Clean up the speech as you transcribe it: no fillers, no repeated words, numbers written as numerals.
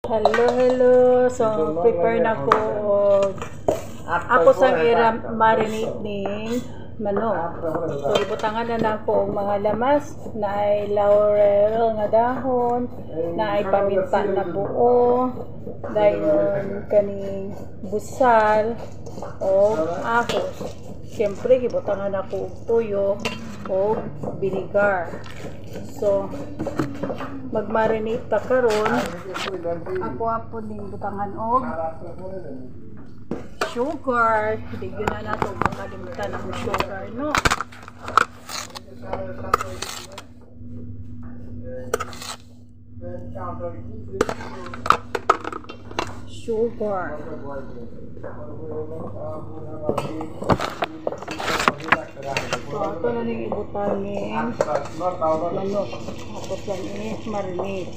Hello. So, prepare na ko. Ako sang marinate ning manok. So, ibutangan na nako mga lamas na ay laurel nga dahon, na ay paminta na buo, dayon kaning busal o ahos. Siyempre, ibutangan ako og tuyo o vinegar. So, mag-marinate ta karon. Ako ning butangan og sugar. Hindi yun na nato makalimutan ang sugar, no? Sugar. So, ato na ning ibutangin manok. Tapos lang marinate.